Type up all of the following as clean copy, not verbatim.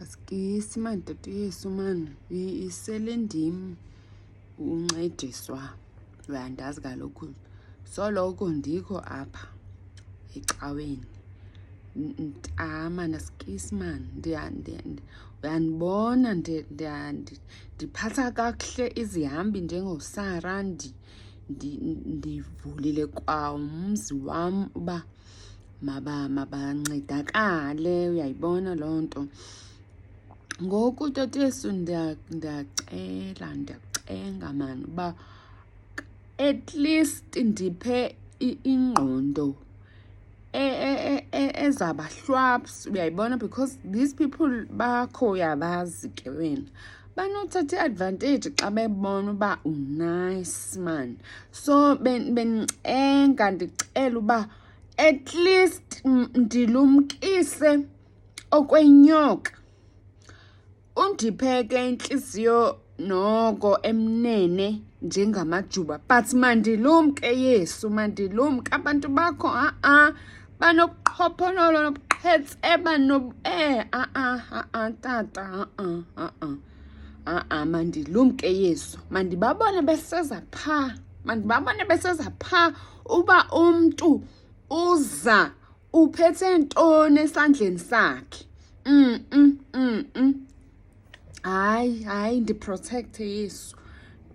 Asikisi man tata Yesu man isele ndim uncediswa uyandazi kaloku soloko ndikho apha ecaweni mntama asikisi man uyanibona ndiphatha kakuhle izihambi njengosara ndivulile kwa umzi wam uba mabancedakale uyayibona loo nto. Ngoku tata Yesu ndiyacenga man uba at least ndiphe ingqondo ezabahlwaps uyayibona, because these people bakho uyabazi ke wena banothatha i-advantage xa bebona uba unice man. So bendicenga ndicela uba at least ndilumkise okwenyoka, undipheke intliziyo noko emnene njengamajuba, but mandilumke Yesu, mandilumke. Abantu bakho banobuqhophololo nobuqhetse tata mandilumke Yesu, mandibabone beseza phaa uba umntu uza uphethe ntoni esandleni sakhe. Hayi ndiprotecte Yesu,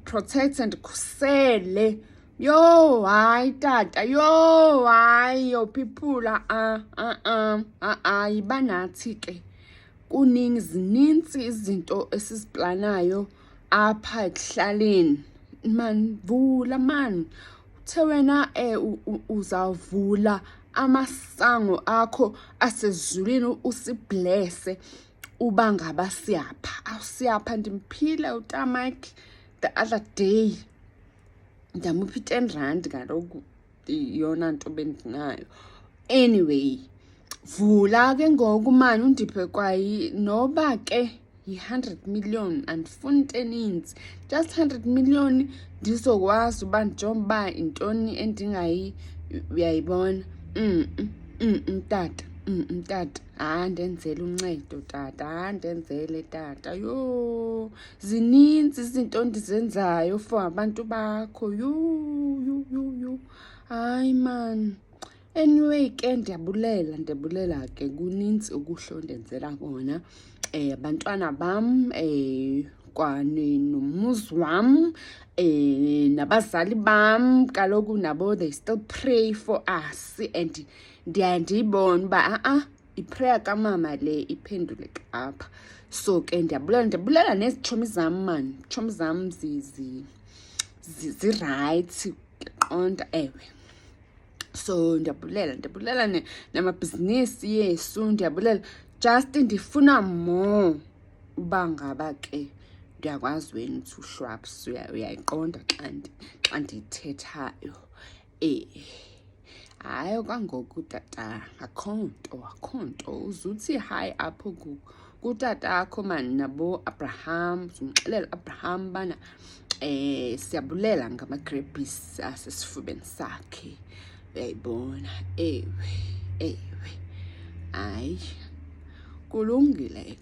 protect and ndikhusele. Yo hayi tata, yo hayi yo people yiba nathi ke zinintsi izinto esiziplanayo apha ekuhlaleni man. Vula man, uthe wena uzawuvula amasango akho asezulwini usiblese uba ngaba siyapha. Ndimphile utamaki the other day, ndamupha i-R10 kaloku yona nto bendinayo. Anyway, vula ke ngoku mani undiphe noba ke yi-100 million, andifuni nto eninzi, just 100 million ndizokwazi uba ndijonge uba intoni endingayi uyayibona. Tata tata ndenzele uncedo tata, ndenzele tata. Yo zininzi izinto ndizenzayo for abantu bakho. Yo hayi man. Anyway ke ndiyabulela ke kunintsi ukuhle ondenzela kona, abantwana bam kwanomuzi wam, nabazali bam kaloku nabo they still pray for us, and ndiyandiyibona uba iprayer kamama le iphendule apha. So ke ndiyabulela nezitshomi zam man, itshomi zam zirayithi qonda ewe. So ndiyabulela namabhizinisi Yesu, ndiyabulela. Just ndifuna more uba ngaba ke ndiyakwazi wena uthi uhlwaps, uyayiqonda xa ndithethayo. Hayi okwangoku tata akho nto uzuthi hayi apho kutata akho man nabo Abraham, umxelela Abraham bana siyabulela ngamagrebhisi asesifubeni sakhe uyayibona. Ewe hayi kulungile